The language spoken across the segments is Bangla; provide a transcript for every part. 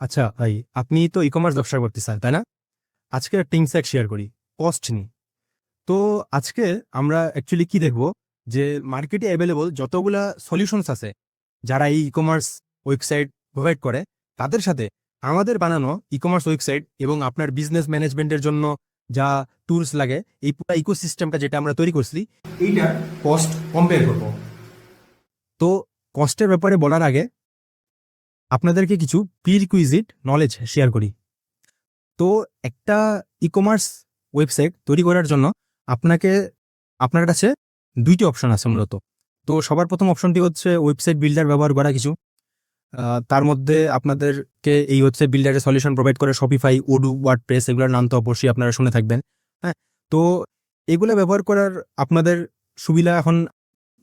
আচ্ছা ভাই, আপনি তো ই কমার্স ব্যবসা করতেছেন, তাই না? আজকে একটা ইনসাইট শেয়ার করি, কস্ট নিয়ে। তো আজকে আমরা অ্যাকচুয়ালি কি দেখব, যে মার্কেটে অ্যাভেলেবল যতগুলা সলিউশনস আছে, যারা এই ই কমার্স ওয়েবসাইট প্রোভাইড করে, তাদের সাথে আমাদের বানানো ই কমার্স ওয়েবসাইট এবং আপনার বিজনেস ম্যানেজমেন্টের জন্য যা টুলস লাগে, এই পুরো ইকোসিস্টেমটা যেটা আমরা তৈরি করছি, এইটার কস্ট কম্পেয়ার করব। তো কস্টের ব্যাপারে বলার আগে আপনাদেরকে কিছু প্রিরিকুইজিট নলেজ শেয়ার করি। তো একটা ই কমার্স ওয়েবসাইট তৈরি করার জন্য আপনাকে আপনার কাছে ২টি অপশন আছে মূলত। তো সবার প্রথম অপশনটি হচ্ছে ওয়েবসাইট বিল্ডার ব্যবহার করা কিছু। তার মধ্যে আপনাদেরকে এই ওয়েবসাইট বিল্ডারের সলিউশন প্রোভাইড করে শপিফাই, ওডু, ওয়ার্ডপ্রেস, এগুলোর নাম তো অবশ্যই আপনারা শুনে থাকবেন। হ্যাঁ? তো এগুলো ব্যবহার করার আপনাদের সুবিধা এখন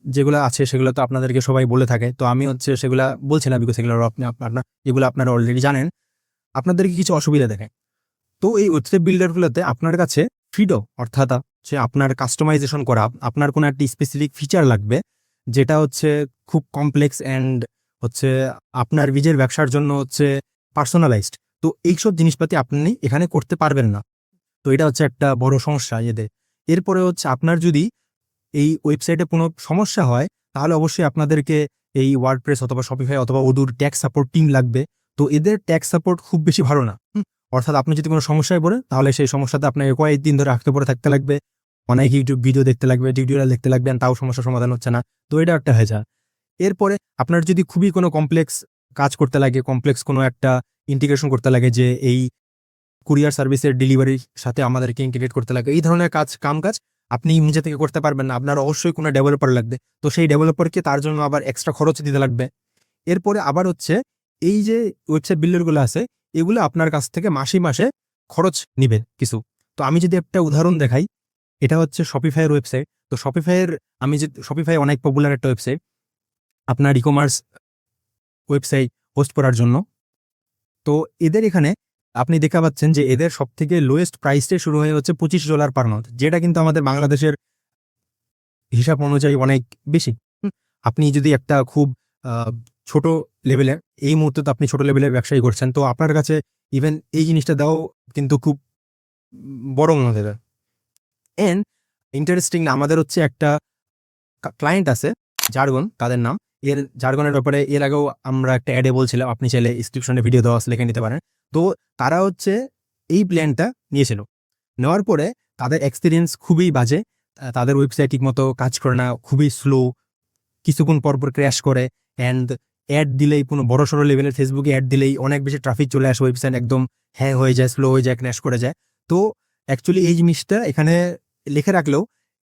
যেগুলো আছে সেগুলো তো আপনাদেরকে সবাই বলে থাকে। তো আমি হচ্ছে সেগুলা বলছি না, বিকজ এগুলো এগুলো আপনারা অলরেডি জানেন। আপনাদেরকে কিছু অসুবিধা দেখে। তো এই ওয়েবসাইট বিল্ডারগুলোতে আপনার কাছে ফ্রিডম, অর্থাৎ হচ্ছে আপনার কাস্টমাইজেশন করা, আপনার কোনো একটা স্পেসিফিক ফিচার লাগবে যেটা হচ্ছে খুব কমপ্লেক্স অ্যান্ড হচ্ছে আপনার নিজের ব্যবসার জন্য হচ্ছে পার্সোনালাইজড। তো এইসব জিনিসপাতি আপনি এখানে করতে পারবেন না। তো এটা হচ্ছে একটা বড় সমস্যা এদের। এরপরে হচ্ছে আপনার যদি এই ওয়েবসাইটে কোনো সমস্যা হয়, তাহলে অবশ্যই আপনাদেরকে এই ওয়ার্ডপ্রেস অথবা শপিফাই অথবা ওডুর ট্যাক্স সাপোর্ট টিম লাগবে। তো এদের ট্যাক্স সাপোর্ট খুব বেশি ভালো না। অর্থাৎ আপনি যদি কোনো সমস্যায় পড়ে, তাহলে সেই সমস্যাতে আপনাকে কয়েকদিন ধরে আটকে পড়ে থাকতে লাগবে, অনেক ইউটিউব ভিডিও দেখতে লাগবে, টিউটোরিয়াল দেখতে লাগবেন, তাও সমস্যার সমাধান হচ্ছে না। তো এটা একটা হয়ে যায়। এরপরে আপনার যদি খুবই কোনো কমপ্লেক্স কাজ করতে লাগে, কমপ্লেক্স কোনো একটা ইন্টিগ্রেশন করতে লাগে, যে এই কুরিয়ার সার্ভিসের ডেলিভারির সাথে আমাদেরকে ইন্টিগ্রেট করতে লাগে, এই ধরনের কাজ আপনি নিজে থেকে করতে পারবেন না, আপনার অবশ্যই কোনো ডেভেলপার লাগবে। তো সেই ডেভেলপারকে তার জন্য আবার এক্সট্রা খরচ দিতে লাগবে। এরপরে আবার হচ্ছে এই যে ওয়েবসাইট বিল্ডারগুলো আছে, এগুলো আপনার কাছ থেকে মাসে মাসে খরচ নিবে কিছু। তো আমি যদি একটা উদাহরণ দেখাই, এটা হচ্ছে শপিফাইয়ের ওয়েবসাইট। তো শপিফাই অনেক পপুলার একটা ওয়েবসাইট আপনার ই কমার্স ওয়েবসাইট হোস্ট করার জন্য। তো এদের এখানে আপনি দেখা পাচ্ছেন যে এদের সব থেকে লোয়েস্ট প্রাইসটাই শুরু হয়ে হচ্ছে $25 পার মান্থ, যেটা কিন্তু আমাদের বাংলাদেশের হিসাব অনুযায়ী অনেক বেশি। আপনি যদি একটা খুব ছোট লেভেলের, এই মুহূর্তে তো আপনি ছোট লেভেলের ব্যবসায়ী করছেন, তো আপনার কাছে ইভেন এই জিনিসটা দেওয়াও কিন্তু খুব বড় মনে দেবে। অ্যান্ড ইন্টারেস্টিং, আমাদের হচ্ছে একটা ক্লায়েন্ট আছে, জার্গন তাদের নাম। জার্গনের ব্যাপারে এর আগেও আমরা একটা অ্যাডে বলছিলাম, আপনি চাইলে ডিসক্রিপশনে ভিডিও দেওয়া আছে, লিখে নিতে পারেন। তো তারা হচ্ছে এই প্ল্যানটা নিয়েছিল। নেওয়ার পরে তাদের এক্সপিরিয়েন্স খুবই বাজে। তাদের ওয়েবসাইট ঠিকমতো কাজ করে না, খুবই স্লো, কিছুক্ষণ পরপর ক্র্যাশ করে। অ্যান্ড অ্যাড দিলেই, কোনো বড় সড়ো লেভেলের ফেসবুকে অ্যাড দিলেই অনেক বেশি ট্রাফিক চলে আসে, ওয়েবসাইট একদম হ্যাং হয়ে যায়, স্লো হয়ে যায়, ক্র্যাশ করে যায়। তো অ্যাকচুয়ালি এই জিনিসটা এখানে লিখে রাখলেও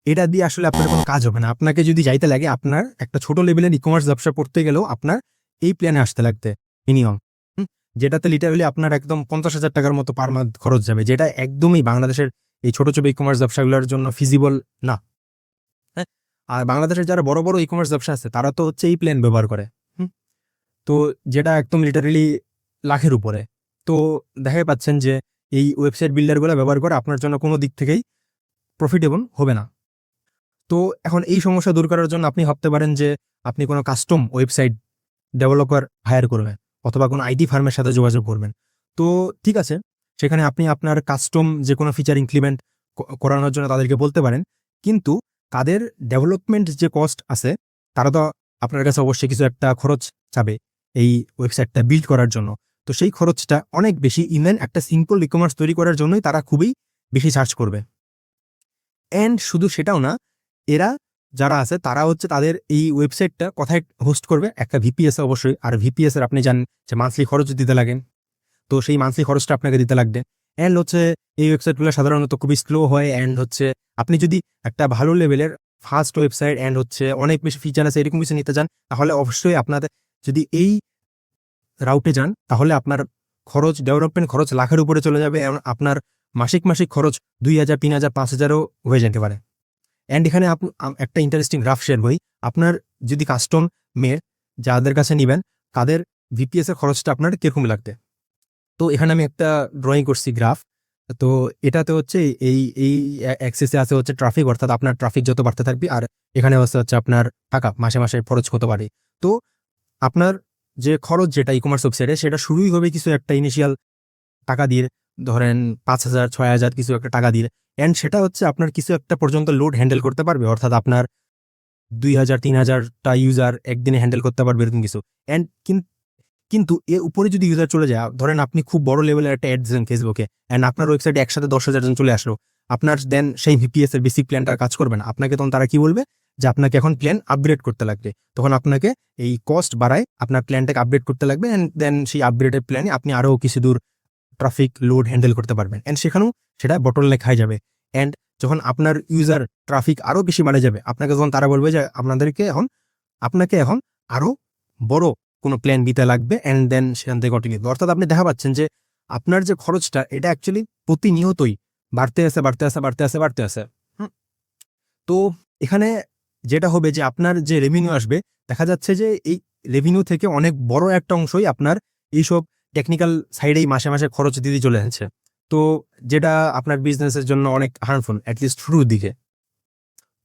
এটা দিয়ে আসলে আপনার কোনো কাজ হবে না। আপনাকে যদি যাইতে লাগে, আপনার একটা ছোট লেভেলের ই কমার্স ব্যবসা করতে গেলেও আপনার এই প্ল্যানে আসতে লাগতে মিনিমাম, যেটাতে লিটারালি আপনার একদম 50,000 টাকার মতো পার মান্থ খরচ যাবে, যেটা একদমই বাংলাদেশের এই ছোট ছোট ই কমার্স ব্যবসাগুলোর জন্য ফিজিবল না। হ্যাঁ, আর বাংলাদেশের যারা বড় বড় ই কমার্স ব্যবসা আছে, তারা তো হচ্ছে এই প্ল্যান ব্যবহার করে। তো যেটা একদম লিটারালি লাখের উপরে। তো দেখাই পাচ্ছেন যে এই ওয়েবসাইট বিল্ডারগুলো ব্যবহার করে আপনার জন্য কোনো দিক থেকেই প্রফিটেবল হবে না। তো এখন এই সমস্যা দূর করার জন্য আপনি ভাবতে পারেন যে আপনি কোনো কাস্টম ওয়েবসাইট ডেভেলপার হায়ার করবেন, অথবা কোনো আইটি ফার্মের সাথে যোগাযোগ করবেন। তো ঠিক আছে, সেখানে আপনি আপনার কাস্টম যে কোনো ফিচার ইমপ্লিমেন্ট করানোর জন্য তাদেরকে বলতে পারেন। কিন্তু তাদের ডেভেলপমেন্ট যে কস্ট আছে, তারা তো আপনার কাছে অবশ্যই কিছু একটা খরচ চাবে এই ওয়েবসাইটটা বিল্ড করার জন্য। তো সেই খরচটা অনেক বেশি। ইভেন একটা সিম্পল ই কমার্স তৈরি করার জন্যই তারা খুবই বেশি চার্জ করবে। অ্যান্ড শুধু সেটাও না, এরা যারা আছে তারা হচ্ছে তাদের এই ওয়েবসাইটটা কোথায় হোস্ট করবে, একটা ভিপিএস অবশ্যই। আর ভিপিএস এর আপনি জানেন যে মান্থলি খরচ দিতে লাগে। তো সেই মান্থলি খরচটা আপনাকে দিতে লাগবে। অ্যান্ড হচ্ছে এই ওয়েবসাইটগুলো সাধারণত খুবই স্লো হয়। অ্যান্ড হচ্ছে আপনি যদি একটা ভালো লেভেলের ফাস্ট ওয়েবসাইট অ্যান্ড হচ্ছে অনেক বেশি ফিচার আছে এরকম কিছু নিতে চান, তাহলে অবশ্যই আপনাদের যদি এই রাউটে যান, তাহলে আপনার খরচ, ডেভেলপমেন্ট খরচ লাখের উপরে চলে যাবে। আপনার মাসিক খরচ 2,000, 3,000, 5,000ও হয়ে যেতে পারে। অ্যান্ড এখানে একটা ইন্টারেস্টিং গ্রাফ শেয়ার করি। আপনার যদি কাস্টম যাদের কাছে নেবেন, তাদের ভিপিএস এর খরচটা আপনার কিরকম লাগবে। তো এখানে আমি একটা ড্রয়িং করছি গ্রাফ। তো এটাতে হচ্ছে এই এই অ্যাক্সেসে আছে হচ্ছে ট্রাফিক, অর্থাৎ আপনার ট্রাফিক যত বাড়তে থাকবে, আর এখানে হচ্ছে আপনার টাকা মাসে মাসে খরচ কত পারে। তো আপনার যে খরচ যেটা ই কমার্স ওয়েবসাইটে সেটা শুরুই হবে কিছু একটা ইনিশিয়াল টাকা দিয়ে, ধরেন 5,000 6,000 কিছু একটা টাকা দিয়ে, অ্যান্ড সেটা হচ্ছে আপনার কিছু একটা পর্যন্ত লোড হ্যান্ডেল করতে পারবে, অর্থাৎ আপনার 2,000 3,000টা ইউজার একদিনে হ্যান্ডেল করতে পারবে এরকম কিছু। অ্যান্ড কিন্তু এর উপরে যদি ইউজার চলে যায়, ধরেন আপনি খুব বড় লেভেলের একটা অ্যাড দিলেন ফেসবুকে, অ্যান্ড আপনার ওয়েবসাইটে একসাথে 10,000 জন চলে আসলো, আপনার দেন সেই ভিপিএস এর বেসিক প্ল্যানটা কাজ করবে না। আপনাকে তখন তারা কি বলবে যে আপনাকে এখন প্ল্যান আপগ্রেড করতে লাগবে, তখন আপনাকে এই কস্ট বাড়ায় আপনার প্ল্যানটাকে আপগ্রেড করতে লাগবে, অ্যান্ড দেন সেই আপগ্রেডের প্ল্যানে আপনি আরও কিছু দূর ট্রাফিক লোড হ্যান্ডেল করতে পারবেন, অ্যান্ড সেখানেও সেটা বটলনেক হয়ে যাবে। অ্যান্ড যখন আপনার ইউজার ট্রাফিক আরও বেশি বাড়ে যাবে, আপনাকে যখন তারা বলবে যে আপনাকে এখন আরও বড় কোনো প্ল্যান দিতে লাগবে, অ্যান্ড দেন সেখান থেকে কন্টিনিউ। অর্থাৎ আপনি দেখা পাচ্ছেন যে আপনার যে খরচটা এটা অ্যাকচুয়ালি প্রতিনিয়তই বাড়তে আসে। তো এখানে যেটা হবে যে আপনার যে রেভিনিউ আসবে, দেখা যাচ্ছে যে এই রেভিনিউ থেকে অনেক বড় একটা অংশই আপনার এইসব টেকনিক্যাল সাইডেই মাসে মাসে খরচ দিতে চলে যাচ্ছে, তো যেটা আপনার বিজনেসের জন্য অনেক হার্মফুল, অ্যাটলিস্ট শুরুর দিকে।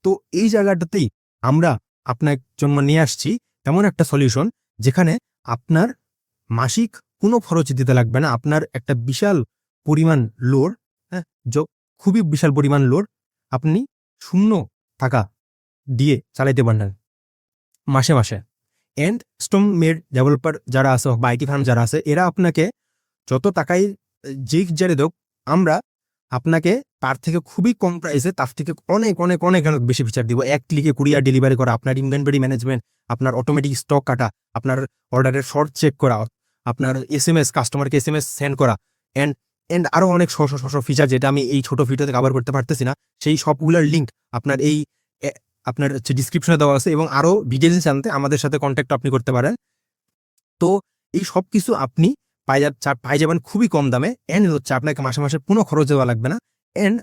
তো এই জায়গাটাতেই আমরা আপনার জন্য নিয়ে আসছি এমন একটা সলিউশন যেখানে আপনার মাসিক কোনো খরচ দিতে লাগবে না, আপনার একটা বিশাল পরিমাণ লোড, হ্যাঁ, খুবই বিশাল পরিমাণ লোড আপনি শূন্য টাকা দিয়ে চালাইতে পারবেন মাসে মাসে। অ্যান্ড স্টোন মেড ডেভেলপার যারা আছে বা আইটি ফার্ম যারা আছে, এরা আপনাকে যত টাকাই যে ফিচারে দেখ, আমরা আপনাকে তার থেকে খুবই কম প্রাইসে তার থেকে অনেক অনেক অনেক অনেক বেশি ফিচার দিব। এক ক্লিকে কুরিয়ার ডেলিভারি করা, আপনার ইনভেন্টরি ম্যানেজমেন্ট, আপনার অটোমেটিক স্টক কাটা, আপনার অর্ডারের শর্ট চেক করা, আপনার SMS কাস্টমারকে SMS সেন্ড করা, অ্যান্ড আরও অনেক ফিচার যেটা আমি এই ছোট ভিডিওতে কভার করতে পারতেছি না, সেই সবগুলোর লিঙ্ক আপনার আপনার হচ্ছে ডিসক্রিপশনে দেওয়া আছে, এবং আরও ডিটেলস জানতে আমাদের সাথে কন্ট্যাক্ট আপনি করতে পারেন। তো এই সব কিছু আপনি পাই যাবেন খুবই কম দামে, অ্যান্ড হচ্ছে আপনাকে মাসে মাসে কোনো খরচ দেওয়া লাগবে না। অ্যান্ড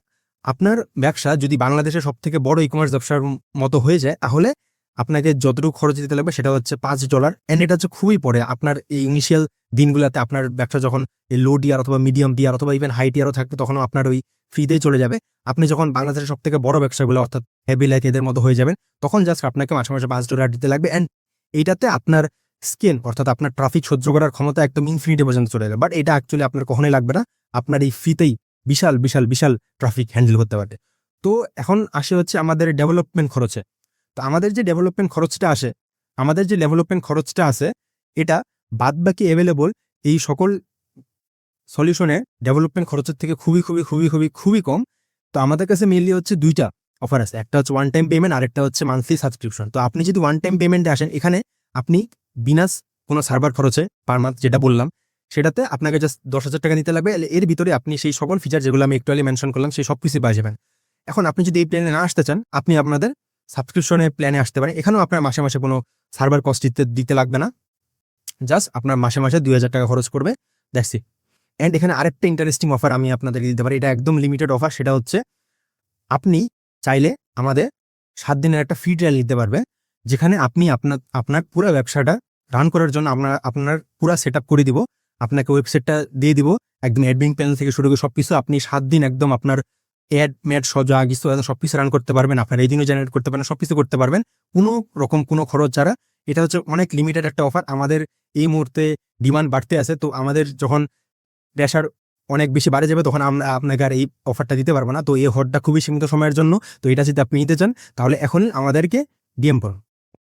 আপনার ব্যবসা যদি বাংলাদেশের সব থেকে বড় ই কমার্স ব্যবসার মতো হয়ে যায়, তাহলে আপনাকে যতটুকু খরচ দিতে লাগবে সেটা হচ্ছে $5, অ্যান্ড এটা হচ্ছে খুবই পরে আপনার এই ইনিশিয়াল দিনগুলোতে আপনার ব্যবসা যখন এই লো টিয়ার অথবা মিডিয়াম টিয়ার অথবা ইভেন হাই টিয়ারও থাকবে, তখনও আপনার ওই ফ্রিতেই চলে যাবে। আপনি যখন বাংলাদেশের সব থেকে বড় ব্যবসাগুলো অর্থাৎ হেভি লাইক এদের মতো হয়ে যাবেন, তখন জাস্ট আপনাকে মাসে মাসে $5 দিতে লাগবে, অ্যান্ড এইটাতে আপনার স্কেল অর্থাৎ আপনার ট্রাফিক সহ্য করার ক্ষমতা একদম ইনফিনিটি পর্যন্ত চলে যাবে। বাট এটা অ্যাকচুয়ালি আপনার কখনোই লাগবে না, আপনার এই ফ্রিতেই বিশাল বিশাল বিশাল ট্রাফিক হ্যান্ডেল করতে পারবে। তো এখন আসে হচ্ছে আমাদের ডেভেলপমেন্ট খরচে। তো আমাদের যে ডেভেলপমেন্ট খরচটা আছে এটা বাদ বাকি অ্যাভেলেবল এই সকল সলিউশনে ডেভেলপমেন্ট খরচের থেকে খুবই খুবই খুবই খুবই খুবই কম। তো আমাদের কাছে মেইনলি হচ্ছে দুইটা অফার আছে, একটা হচ্ছে ওয়ান টাইম পেমেন্ট, আর একটা হচ্ছে মান্থলি সাবস্ক্রিপশন। তো আপনি যদি ওয়ান টাইম পেমেন্টে আসেন, এখানে আপনি বিনাস কোনো সার্ভার খরচে পার মান্থ যেটা বললাম, সেটাতে আপনাকে জাস্ট 10,000 টাকা নিতে লাগবে। এর ভিতরে আপনি সেই সকল ফিচার যেগুলো আমি একটু আগে মেনশন করলাম সেই সব কিছু পাওয়া যাবেন। এখন আপনি যদি এই প্ল্যানে না আসতে চান, আপনি আপনাদের সাবস্ক্রিপশনের প্ল্যানে আসতে পারেন। এখানেও আপনার মাসে মাসে কোনো সার্ভার কস্ট দিতে লাগবে না, জাস্ট আপনার মাসে মাসে 2,000 টাকা খরচ করবে, দ্যাটস ইট। অ্যান্ড এখানে আরেকটা ইন্টারেস্টিং অফার আমি আপনাদেরকে দিতে পারি, এটা একদম লিমিটেড অফার। সেটা হচ্ছে আপনি চাইলে আমাদের 7 দিনের একটা ফ্রি ট্রায়াল নিতে পারবে, যেখানে আপনি আপনার পুরো ব্যবসাটা রান করার জন্য আপনার পুরো সেট আপ করে দিব, আপনাকে ওয়েবসাইটটা দিয়ে দিব, একদম অ্যাডমিন প্যানেল থেকে শুরু করে সবকিছু। আপনি 7 দিন একদম আপনার ম্যাড সজা কিছু সবকিছু রান করতে পারবেন, আপনার রেভিনিউ জেনারেট করতে পারবেন, সবকিছু করতে পারবেন কোনো রকম কোনো খরচ ছাড়া। এটা হচ্ছে অনেক লিমিটেড একটা অফার। আমাদের এই মুহূর্তে ডিমান্ড বাড়তে আছে, তো আমাদের যখন প্রেশার অনেক বেশি বাড়ে যাবে, তখন আমরা আপনাকে আর এই অফারটা দিতে পারবো না। তো এই অফারটা খুবই সীমিত সময়ের জন্য। তো এটা যদি আপনি নিতে চান, তাহলে এখন আমাদেরকে ডিএম করুন।